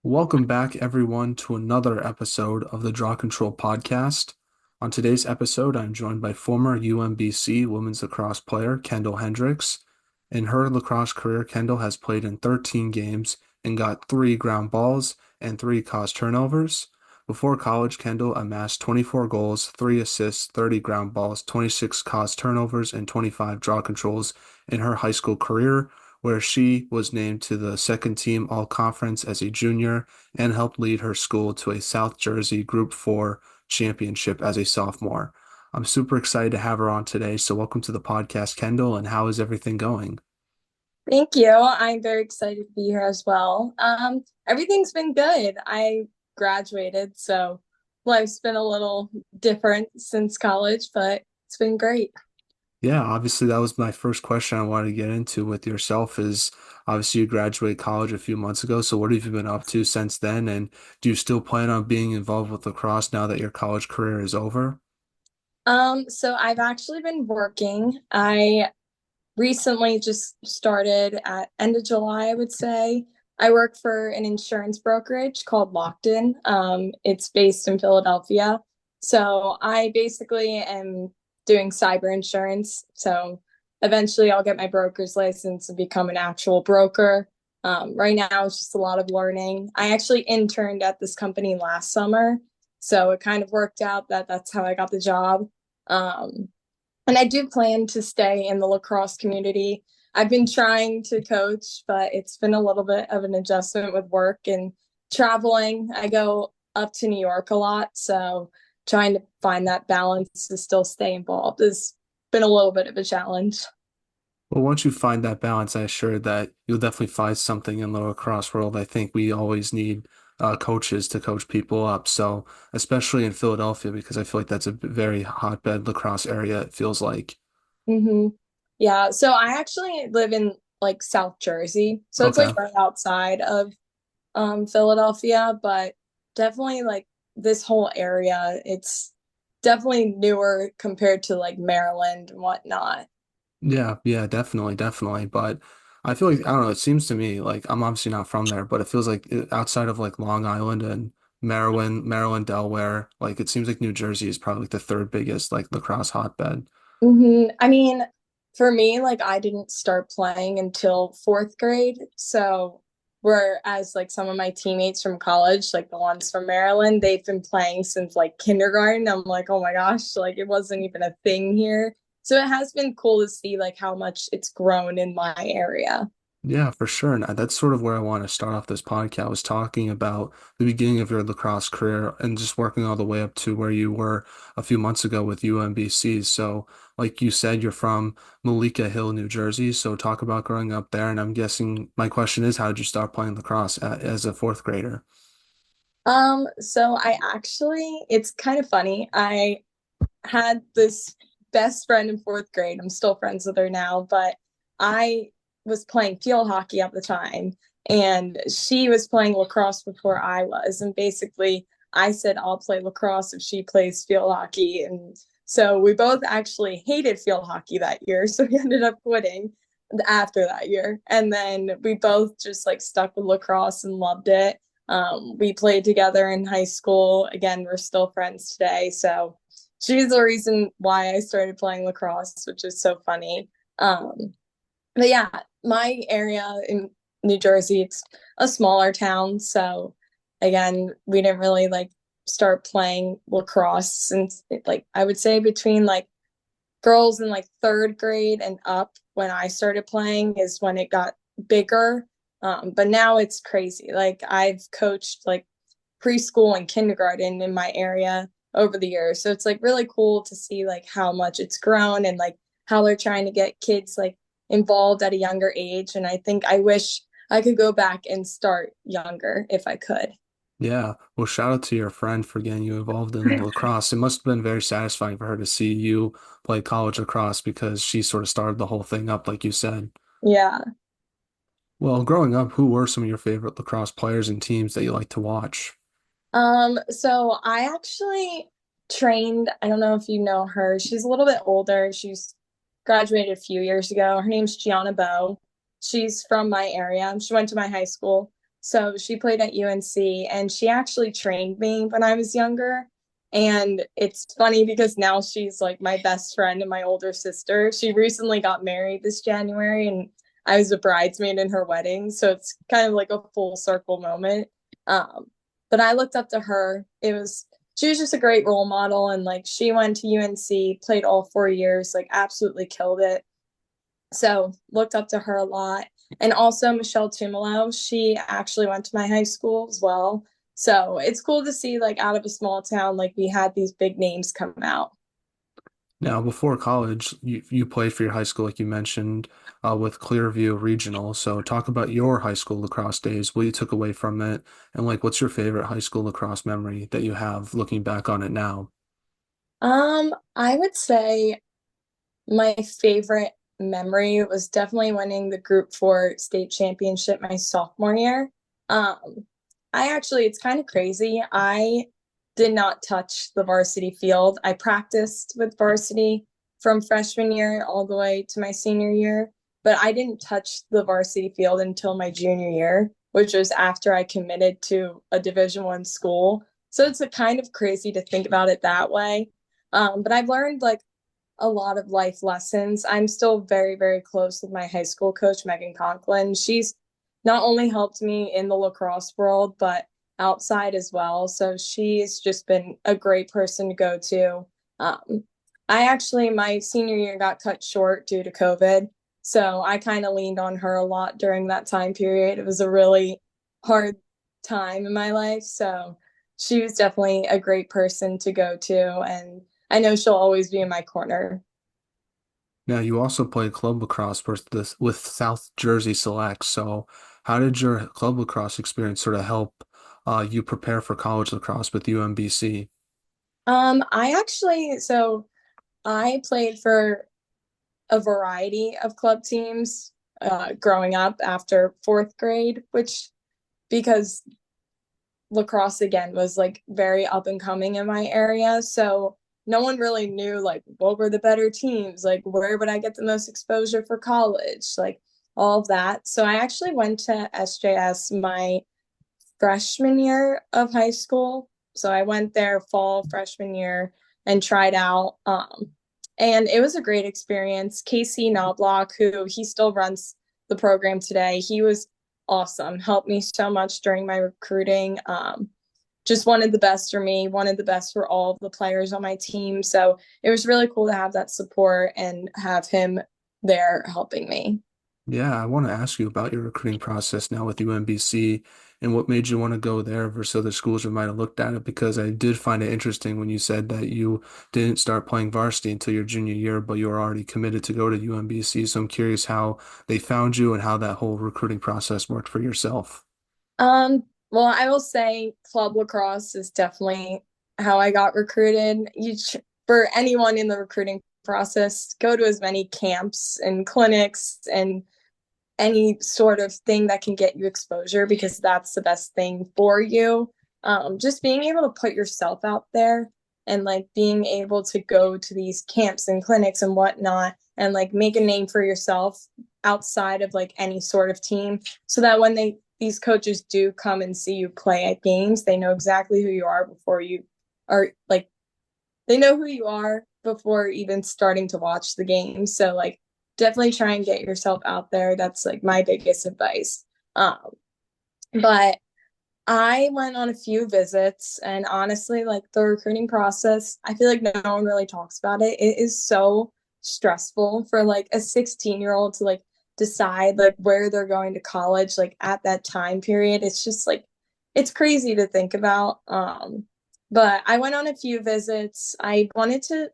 Welcome back, everyone, to another episode of the Draw Control podcast. On today's episode, I'm joined by former UMBC women's lacrosse player Kendall Hendricks. In her lacrosse career, Kendall has played in 13 games and got 3 ground balls and 3 caused turnovers. Before college, Kendall amassed 24 goals, 3 assists, 30 ground balls, 26 caused turnovers, and 25 draw controls in her high school career, where she was named to the second team all conference as a junior and helped lead her school to a South Jersey Group 4 championship as a sophomore. I'm super excited to have her on today. So, welcome to the podcast, Kendall, and how is everything going? Thank you. I'm very excited to be here as well. Everything's been good. I graduated, so life's been a little different since college, but it's been great. Yeah, obviously, that was my first question I wanted to get into with yourself is obviously you graduated college a few months ago. So, what have you been up to since then? And do you still plan on being involved with lacrosse now that your college career is over? So I've actually been working. I recently just started at end of July, I would say. I work for an insurance brokerage called Lockton. It's based in Philadelphia. So I basically am doing cyber insurance. So eventually I'll get my broker's license and become an actual broker. Right now it's just a lot of learning. I actually interned at this company last summer. So it kind of worked out that that's how I got the job. Um, and I do plan to stay in the lacrosse community. I've been trying to coach, but it's been a little bit of an adjustment with work and traveling. I go up to New York a lot, so trying to find that balance to still stay involved has been a little bit of a challenge. Well, once you find that balance, I assure that you'll definitely find something in the lacrosse world. I think we always need coaches to coach people up. So, especially in Philadelphia, because I feel like that's a very hotbed lacrosse area, it feels like. Hmm. Yeah, so I actually live in like South Jersey, so it's like Okay. right outside of Philadelphia, but definitely like this whole area, it's definitely newer compared to like Maryland and whatnot. Yeah, yeah, definitely, definitely. But I feel like, I don't know, it seems to me like I'm obviously not from there, but it feels like outside of like Long Island and Maryland, Delaware, like it seems like New Jersey is probably like the third biggest like lacrosse hotbed. I mean, for me, like I didn't start playing until fourth grade. So whereas like some of my teammates from college, like the ones from Maryland, they've been playing since like kindergarten. I'm like, oh my gosh, like it wasn't even a thing here. So it has been cool to see like how much it's grown in my area. Yeah, for sure. And that's sort of where I want to start off this podcast, was talking about the beginning of your lacrosse career and just working all the way up to where you were a few months ago with UMBC. So, like you said, you're from Malika Hill, New Jersey. So, talk about growing up there. And I'm guessing my question is, how did you start playing lacrosse as a fourth grader? So I actually, it's kind of funny. I had this best friend in fourth grade. I'm still friends with her now, but I was playing field hockey at the time, and she was playing lacrosse before I was. And basically, I said, I'll play lacrosse if she plays field hockey. And so we both actually hated field hockey that year. So we ended up quitting after that year. And then we both just like stuck with lacrosse and loved it. We played together in high school. Again, we're still friends today. So she's the reason why I started playing lacrosse, which is so funny. Um, but yeah, my area in New Jersey, it's a smaller town. So again, we didn't really like start playing lacrosse since like I would say between like girls in like third grade and up when I started playing is when it got bigger. But now it's crazy. Like I've coached like preschool and kindergarten in my area over the years. So it's like really cool to see like how much it's grown and like how they're trying to get kids like involved at a younger age. And I think I wish I could go back and start younger if I could. Yeah. Well, shout out to your friend for getting you involved in lacrosse. It must have been very satisfying for her to see you play college lacrosse because she sort of started the whole thing up, like you said. Yeah. Well, growing up, who were some of your favorite lacrosse players and teams that you like to watch? So I actually trained, I don't know if you know her. She's a little bit older. She's graduated a few years ago. Her name's Gianna Bow. She's from my area. She went to my high school. So she played at UNC and she actually trained me when I was younger. And it's funny because now she's like my best friend and my older sister. She recently got married this January and I was a bridesmaid in her wedding. So it's kind of like a full circle moment. Um, but I looked up to her. She was just a great role model. And like she went to UNC, played all 4 years, like absolutely killed it. So looked up to her a lot. And also Michelle Tumalo, she actually went to my high school as well. So it's cool to see like out of a small town, like we had these big names come out. Now, before college, you played for your high school, like you mentioned, with Clearview Regional. So, talk about your high school lacrosse days, what you took away from it, and like, what's your favorite high school lacrosse memory that you have looking back on it now? I would say my favorite memory was definitely winning the Group 4 state championship my sophomore year. Um, it's kind of crazy. I did not touch the varsity field. I practiced with varsity from freshman year all the way to my senior year, but I didn't touch the varsity field until my junior year, which was after I committed to a Division 1 school. So it's a kind of crazy to think about it that way. But I've learned like a lot of life lessons. I'm still very, very close with my high school coach, Megan Conklin. She's not only helped me in the lacrosse world, but outside as well. So she's just been a great person to go to. Um, my senior year got cut short due to COVID. So I kind of leaned on her a lot during that time period. It was a really hard time in my life. So she was definitely a great person to go to. And I know she'll always be in my corner. Now, you also played club lacrosse with South Jersey Select. So, how did your club lacrosse experience sort of help you prepare for college lacrosse with UMBC? So I played for a variety of club teams growing up after fourth grade, which because lacrosse again was like very up and coming in my area. So no one really knew like what were the better teams, like where would I get the most exposure for college, like all of that. So I actually went to SJS my freshman year of high school. So I went there fall freshman year and tried out. And it was a great experience. Casey Knobloch, who he still runs the program today, he was awesome. Helped me so much during my recruiting. Just wanted the best for me, wanted the best for all of the players on my team. So it was really cool to have that support and have him there helping me. Yeah, I want to ask you about your recruiting process now with UMBC and what made you want to go there versus other schools who might have looked at it because I did find it interesting when you said that you didn't start playing varsity until your junior year, but you were already committed to go to UMBC. So I'm curious how they found you and how that whole recruiting process worked for yourself. Well, I will say club lacrosse is definitely how I got recruited. For anyone in the recruiting process, go to as many camps and clinics and any sort of thing that can get you exposure because that's the best thing for you. Just being able to put yourself out there and like being able to go to these camps and clinics and whatnot and like make a name for yourself outside of like any sort of team so that when these coaches do come and see you play at games, they know exactly who you are before you are like they know who you are before even starting to watch the game. So like definitely try and get yourself out there. That's like my biggest advice. But I went on a few visits and honestly, like the recruiting process, I feel like no one really talks about it. It is so stressful for like a 16-year-old to like decide like where they're going to college like at that time period. It's just like it's crazy to think about. But I went on a few visits. I wanted to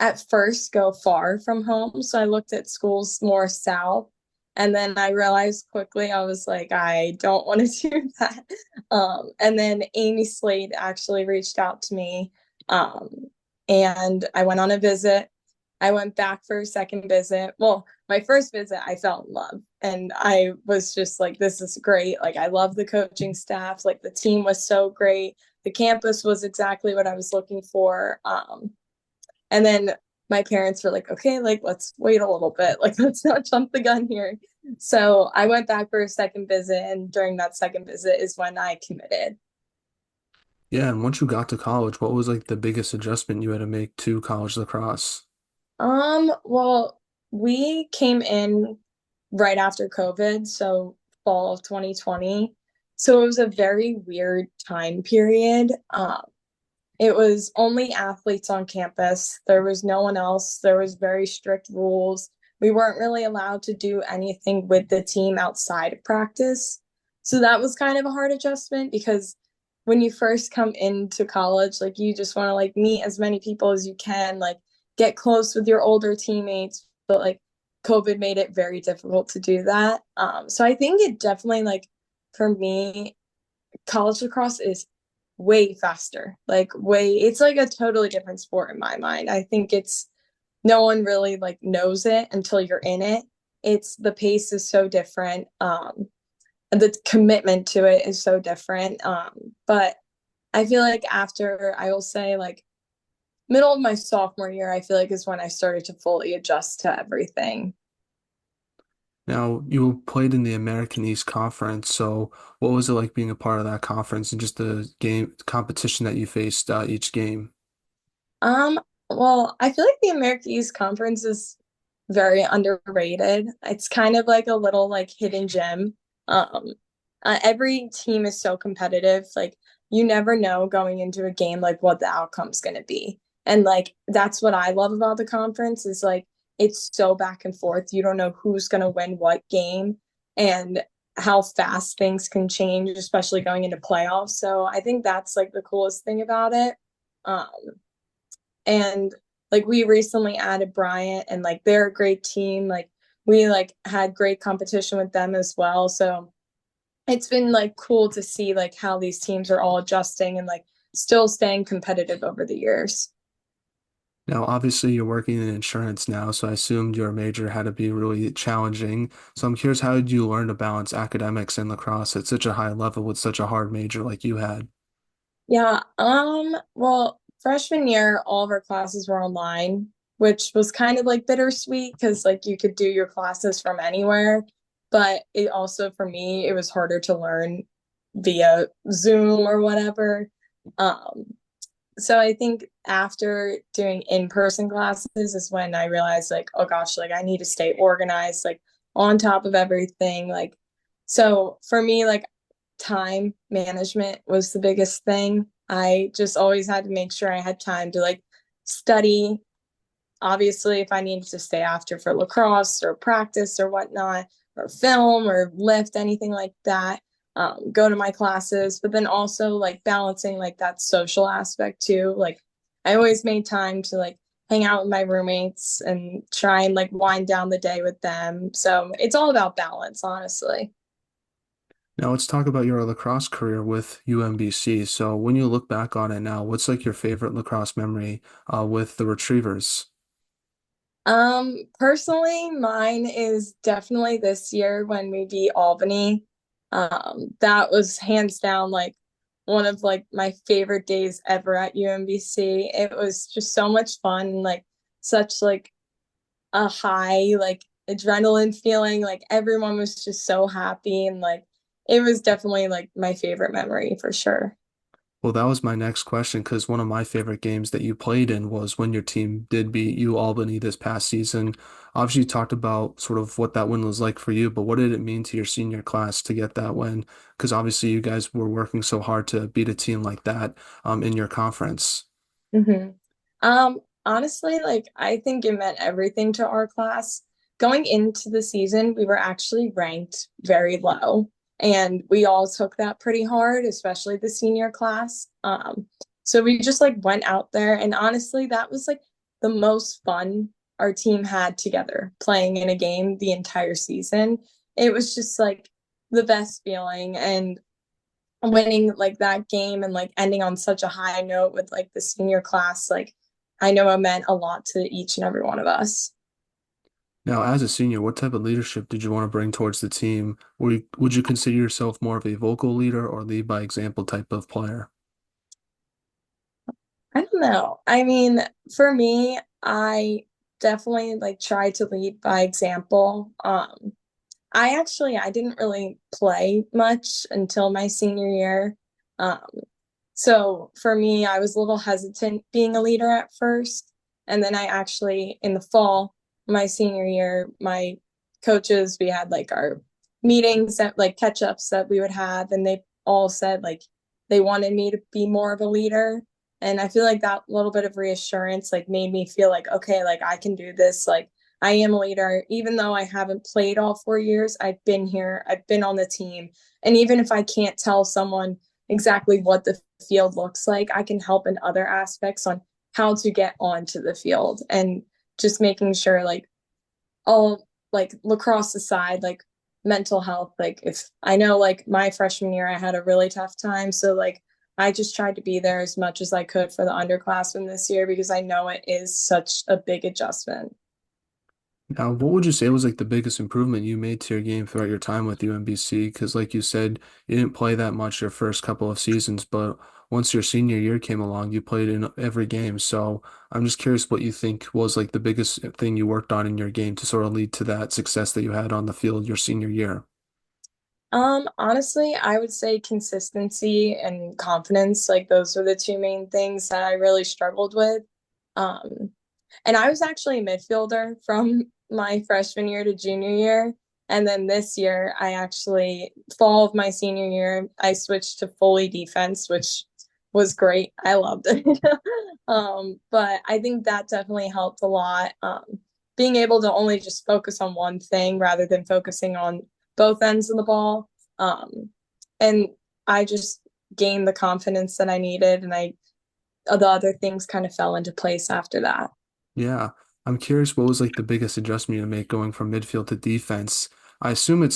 at first go far from home, so I looked at schools more south. And then I realized quickly, I was like, I don't want to do that. And then Amy Slade actually reached out to me. Um, and I went on a visit. I went back for a second visit. Well, my first visit, I fell in love. And I was just like, this is great. Like, I love the coaching staff. Like, the team was so great. The campus was exactly what I was looking for. And then my parents were like, okay, like, let's wait a little bit. Like, let's not jump the gun here. So I went back for a second visit, and during that second visit is when I committed. Yeah, and once you got to college, what was like the biggest adjustment you had to make to college lacrosse? Well, we came in right after COVID, so fall of 2020. So it was a very weird time period. It was only athletes on campus. There was no one else. There was very strict rules. We weren't really allowed to do anything with the team outside of practice. So that was kind of a hard adjustment because when you first come into college, like you just want to like meet as many people as you can, like get close with your older teammates, but like COVID made it very difficult to do that. So I think it definitely like for me, college lacrosse is way faster. Like way it's like a totally different sport in my mind. I think it's no one really like knows it until you're in it. It's the pace is so different. And the commitment to it is so different. But I feel like after I will say like middle of my sophomore year, I feel like is when I started to fully adjust to everything. Now, you played in the American East Conference, so what was it like being a part of that conference and just the game competition that you faced each game? Um, well, I feel like the American East Conference is very underrated. It's kind of like a little like hidden gem. Um, every team is so competitive. Like you never know going into a game like what the outcome's going to be. And like that's what I love about the conference is like it's so back and forth. You don't know who's going to win what game and how fast things can change, especially going into playoffs. So I think that's like the coolest thing about it. Um, and like we recently added Bryant and like they're a great team. Like we like had great competition with them as well. So it's been like cool to see like how these teams are all adjusting and like still staying competitive over the years. Now, obviously, you're working in insurance now, so I assumed your major had to be really challenging. So I'm curious, how did you learn to balance academics and lacrosse at such a high level with such a hard major like you had? Yeah, well, freshman year, all of our classes were online, which was kind of like bittersweet because like you could do your classes from anywhere, but it also for me it was harder to learn via Zoom or whatever. Um, so I think after doing in-person classes is when I realized like, oh gosh, like I need to stay organized, like on top of everything. Like, so for me, like time management was the biggest thing. I just always had to make sure I had time to like study. Obviously, if I needed to stay after for lacrosse or practice or whatnot, or film or lift, anything like that, go to my classes. But then also like balancing like that social aspect too. Like I always made time to like hang out with my roommates and try and like wind down the day with them. So it's all about balance, honestly. Now, let's talk about your lacrosse career with UMBC. So when you look back on it now, what's like your favorite lacrosse memory with the Retrievers? Personally, mine is definitely this year when we beat Albany. That was hands down like one of like my favorite days ever at UMBC. It was just so much fun and like such like a high like adrenaline feeling. Like everyone was just so happy and like it was definitely like my favorite memory for sure. Well, that was my next question because one of my favorite games that you played in was when your team did beat U Albany this past season. Obviously, you talked about sort of what that win was like for you, but what did it mean to your senior class to get that win? Because obviously, you guys were working so hard to beat a team like that in your conference. Mm-hmm. Honestly, like I think it meant everything to our class. Going into the season, we were actually ranked very low, and we all took that pretty hard, especially the senior class. So we just like went out there, and honestly, that was like the most fun our team had together playing in a game the entire season. It was just like the best feeling, and winning like that game and like ending on such a high note with like the senior class, like I know it meant a lot to each and every one of us. Now, as a senior, what type of leadership did you want to bring towards the team? Would you consider yourself more of a vocal leader or lead by example type of player? I don't know. I mean, for me, I definitely like try to lead by example. I didn't really play much until my senior year. Um, so for me, I was a little hesitant being a leader at first. And then I actually, in the fall, my senior year, my coaches, we had like our meetings that like catch ups that we would have, and they all said like they wanted me to be more of a leader. And I feel like that little bit of reassurance like made me feel like, okay, like I can do this. Like I am a leader, even though I haven't played all 4 years. I've been here, I've been on the team. And even if I can't tell someone exactly what the field looks like, I can help in other aspects on how to get onto the field and just making sure like all like lacrosse aside, like mental health, like if I know like my freshman year I had a really tough time. So like I just tried to be there as much as I could for the underclassmen this year because I know it is such a big adjustment. Now, what would you say was like the biggest improvement you made to your game throughout your time with UMBC? Because, like you said, you didn't play that much your first couple of seasons, but once your senior year came along, you played in every game. So I'm just curious what you think was like the biggest thing you worked on in your game to sort of lead to that success that you had on the field your senior year. Honestly, I would say consistency and confidence. Like those were the two main things that I really struggled with. Um, and I was actually a midfielder from my freshman year to junior year. And then this year, I actually, fall of my senior year, I switched to fully defense, which was great. I loved it. But I think that definitely helped a lot. Being able to only just focus on one thing rather than focusing on both ends of the ball. Um, and I just gained the confidence that I needed, and the other things kind of fell into place after that. Yeah, I'm curious what was like the biggest adjustment you make going from midfield to defense. I assume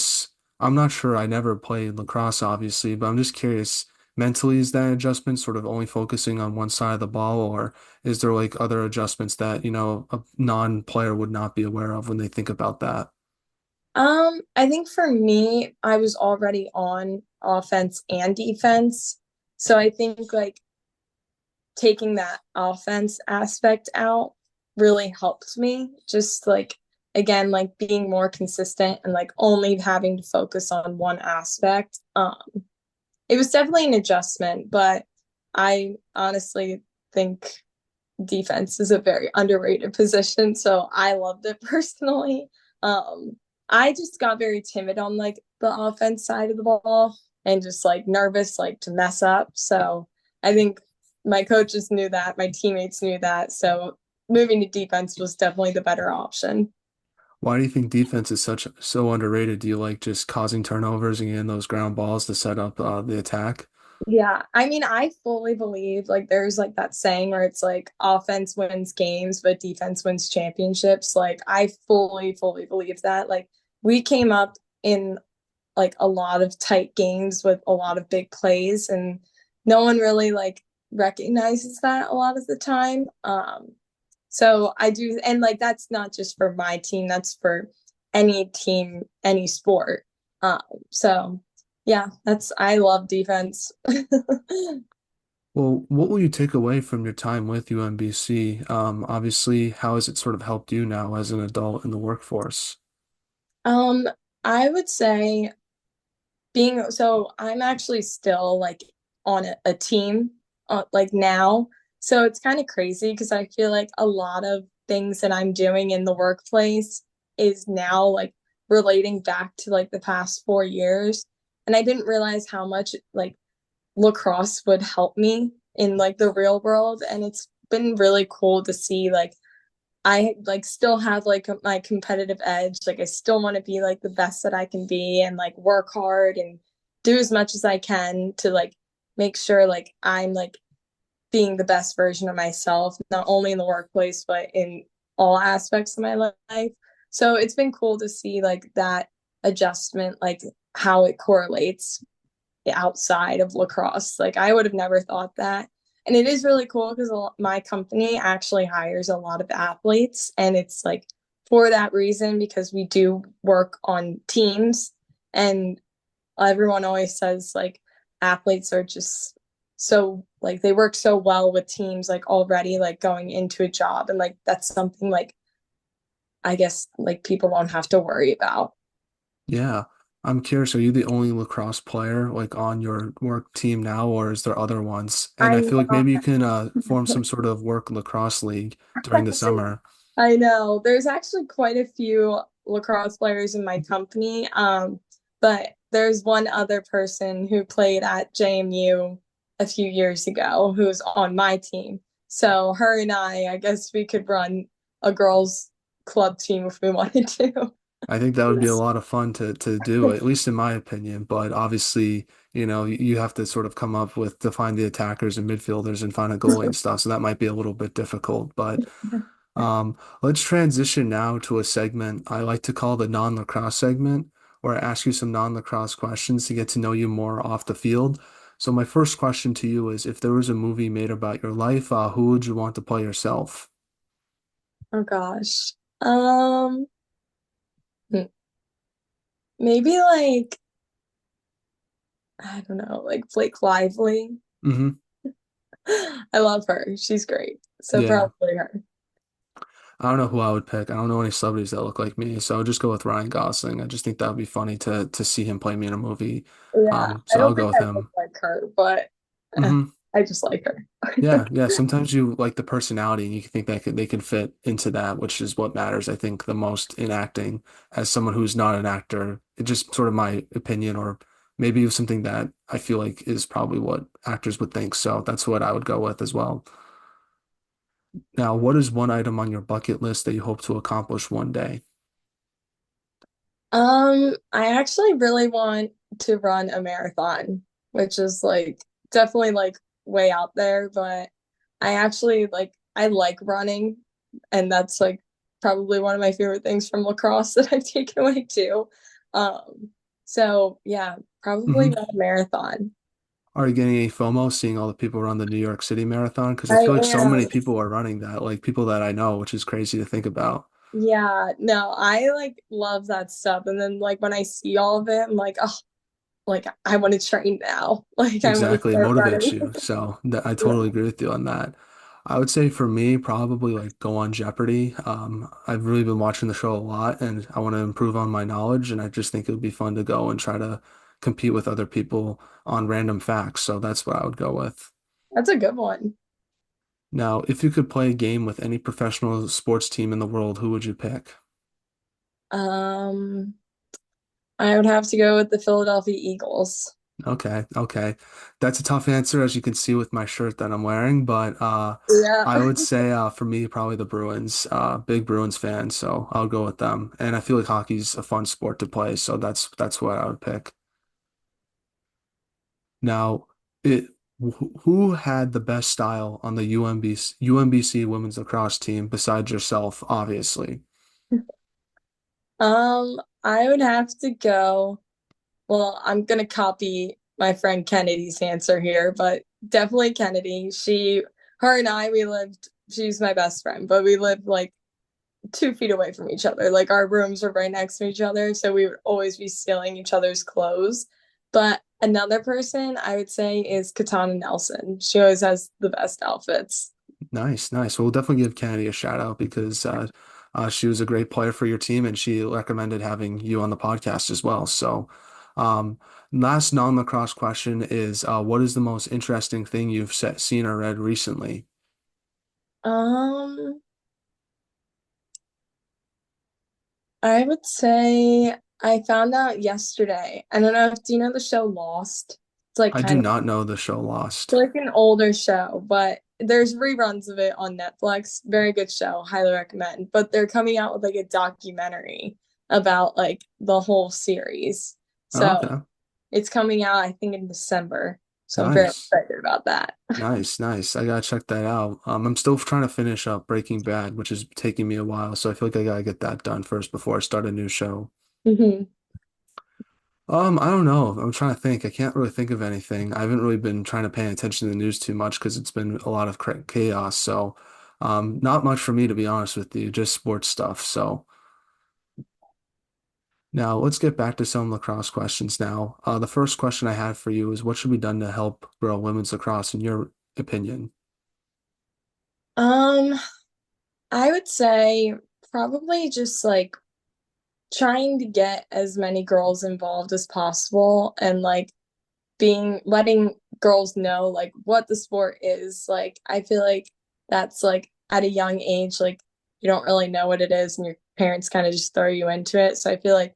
I'm not sure. I never played lacrosse, obviously, but I'm just curious. Mentally, is that adjustment sort of only focusing on one side of the ball, or is there like other adjustments that, a non-player would not be aware of when they think about that? I think for me, I was already on offense and defense. So I think like taking that offense aspect out really helped me. Just like, again, like being more consistent and like only having to focus on one aspect. It was definitely an adjustment, but I honestly think defense is a very underrated position. So I loved it personally. I just got very timid on like the offense side of the ball and just like nervous like to mess up. So I think my coaches knew that, my teammates knew that. So moving to defense was definitely the better option. Why do you think defense is so underrated? Do you like just causing turnovers and getting those ground balls to set up the attack? Yeah, I mean, I fully believe like there's like that saying where it's like offense wins games, but defense wins championships. Like I fully believe that. Like we came up in like a lot of tight games with a lot of big plays, and no one really like recognizes that a lot of the time. So I do, and like that's not just for my team, that's for any team, any sport. Um, so yeah, that's I love defense. Well, what will you take away from your time with UMBC? Obviously, how has it sort of helped you now as an adult in the workforce? um, I would say I'm actually still like on a team like now. So it's kind of crazy because I feel like a lot of things that I'm doing in the workplace is now like relating back to like the past 4 years. And I didn't realize how much like lacrosse would help me in like the real world. And it's been really cool to see like I like still have like my competitive edge. Like I still want to be like the best that I can be and like work hard and do as much as I can to like make sure like I'm like being the best version of myself, not only in the workplace but in all aspects of my life. So it's been cool to see like that adjustment, like how it correlates outside of lacrosse. Like I would have never thought that. And it is really cool because my company actually hires a lot of athletes. And it's like for that reason, because we do work on teams. And everyone always says like athletes are just so like they work so well with teams like already like going into a job. And like that's something like I guess like people won't have to worry about. Yeah. I'm curious, are you the only lacrosse player like on your work team now, or is there other ones? And I I'm feel like not. maybe you can form some sort of work lacrosse league during the summer. I know. There's actually quite a few lacrosse players in my company. But there's one other person who played at JMU a few years ago who's on my team. So her and I guess we could run a girls' club team if we wanted to. I think that would be a lot of fun to do, at least in my opinion. But obviously, you have to sort of come up with to find the attackers and midfielders and find a goalie and stuff. So that might be a little bit difficult. But let's transition now to a segment I like to call the non-lacrosse segment, where I ask you some non-lacrosse questions to get to know you more off the field. So my first question to you is, if there was a movie made about your life, who would you want to play yourself? Oh gosh. Um, maybe like I don't know, like Blake Lively. Hmm. I love her. She's great. So Yeah. probably her. I don't know who I would pick. I don't know any celebrities that look like me, so I'll just go with Ryan Gosling. I just think that would be funny to see him play me in a movie. Yeah, I So don't I'll go think with I look him. like her, but eh, Hmm. I just like her. Yeah, yeah. Sometimes you like the personality, and you think that they could fit into that, which is what matters, I think, the most in acting. As someone who's not an actor, it's just sort of my opinion, or maybe something that I feel like is probably what actors would think. So that's what I would go with as well. Now, what is one item on your bucket list that you hope to accomplish one day? I actually really want to run a marathon, which is like definitely like way out there, but I like running, and that's like probably one of my favorite things from lacrosse that I've taken away too. So yeah, probably Hmm. run a marathon. Are you getting any FOMO seeing all the people around the New York City Marathon? Because I I feel like so am. many people are running that, like people that I know, which is crazy to think about. Yeah, no, I like love that stuff. And then like when I see all of it, I'm like, oh, like I want to train now. Like I want to Exactly, it start motivates running. you. So I totally Yeah, agree with you on that. I would say for me, probably like go on Jeopardy. I've really been watching the show a lot, and I want to improve on my knowledge, and I just think it would be fun to go and try to compete with other people on random facts. So that's what I would go with. that's a good one. Now, if you could play a game with any professional sports team in the world, who would you pick? Um, I would have to go with the Philadelphia Eagles. Okay, okay. That's a tough answer, as you can see with my shirt that I'm wearing, but Yeah, I would say for me, probably the Bruins. Big Bruins fan, so I'll go with them. And I feel like hockey's a fun sport to play, so that's what I would pick. Now, it who had the best style on the UMBC women's lacrosse team besides yourself, obviously? I would have to go. Well, I'm gonna copy my friend Kennedy's answer here, but definitely Kennedy. Her and I, we lived. She's my best friend, but we lived like 2 feet away from each other. Like our rooms were right next to each other, so we would always be stealing each other's clothes. But another person I would say is Katana Nelson. She always has the best outfits. Nice, nice. We'll definitely give Kennedy a shout out because she was a great player for your team and she recommended having you on the podcast as well. So, um, last non-lacrosse question is what is the most interesting thing you've seen or read recently? Um, I would say I found out yesterday. I don't know if do you know the show Lost? It's like I do kind of not know the show Lost. like an older show, but there's reruns of it on Netflix. Very good show, highly recommend. But they're coming out with like a documentary about like the whole series. Oh, So okay. it's coming out, I think, in December. So I'm very Nice. excited about that. Nice, nice. I gotta check that out. I'm still trying to finish up Breaking Bad, which is taking me a while, so I feel like I gotta get that done first before I start a new show. Mhm. I don't know. I'm trying to think. I can't really think of anything. I haven't really been trying to pay attention to the news too much because it's been a lot of chaos. So, not much for me to be honest with you, just sports stuff. So now let's get back to some lacrosse questions now. The first question I had for you is what should be done to help grow women's lacrosse in your opinion? Um, I would say probably just like trying to get as many girls involved as possible and like being letting girls know like what the sport is. Like I feel like that's like at a young age, like you don't really know what it is and your parents kind of just throw you into it. So I feel like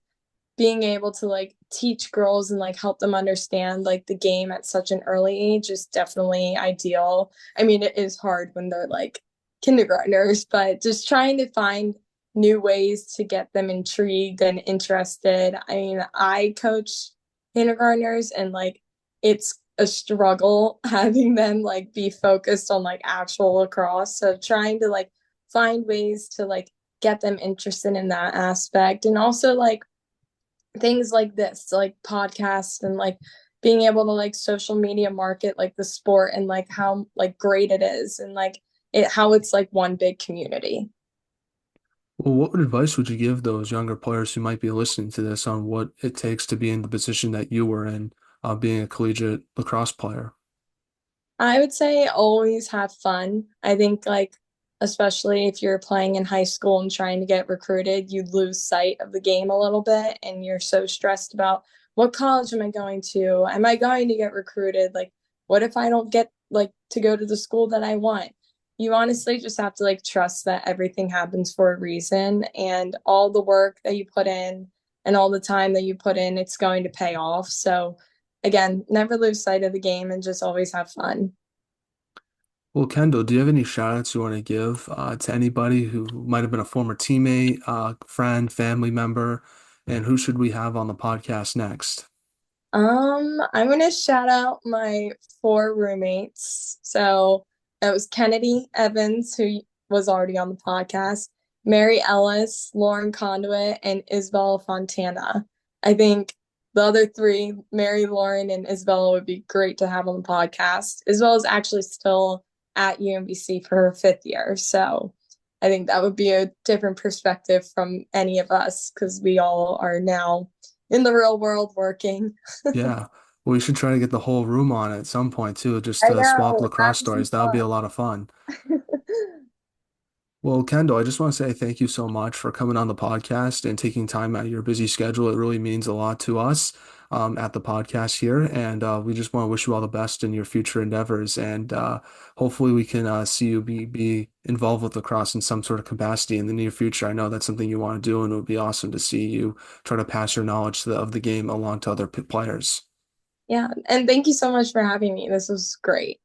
being able to like teach girls and like help them understand like the game at such an early age is definitely ideal. I mean, it is hard when they're like kindergartners, but just trying to find new ways to get them intrigued and interested. I mean, I coach kindergartners and like it's a struggle having them like be focused on like actual lacrosse. So trying to like find ways to like get them interested in that aspect and also like things like this, like podcasts and like being able to like social media market like the sport and like how like great it is and like it how it's like one big community. Well, what advice would you give those younger players who might be listening to this on what it takes to be in the position that you were in, being a collegiate lacrosse player? I would say always have fun. I think like especially if you're playing in high school and trying to get recruited, you lose sight of the game a little bit and you're so stressed about what college am I going to? Am I going to get recruited? Like what if I don't get like to go to the school that I want? You honestly just have to like trust that everything happens for a reason and all the work that you put in and all the time that you put in, it's going to pay off. So again, never lose sight of the game and just always have fun. Well, Kendall, do you have any shout outs you want to give to anybody who might have been a former teammate, friend, family member, and who should we have on the podcast next? I'm gonna shout out my four roommates. So it was Kennedy Evans, who was already on the podcast, Mary Ellis, Lauren Conduit, and Isabella Fontana. I think the other three, Mary, Lauren, and Isabella, would be great to have on the podcast. Isabella is actually still at UMBC for her fifth year. So I think that would be a different perspective from any of us because we all are now in the real world working. Yeah. Well, we should try to get the whole room on at some point too, just I to swap know, lacrosse that'd be some stories. That would be a lot of fun. fun. Well, Kendall, I just want to say thank you so much for coming on the podcast and taking time out of your busy schedule. It really means a lot to us at the podcast here. And we just want to wish you all the best in your future endeavors. And hopefully we can see you be involved with lacrosse in some sort of capacity in the near future. I know that's something you want to do, and it would be awesome to see you try to pass your knowledge of the game along to other players. Yeah, and thank you so much for having me. This was great.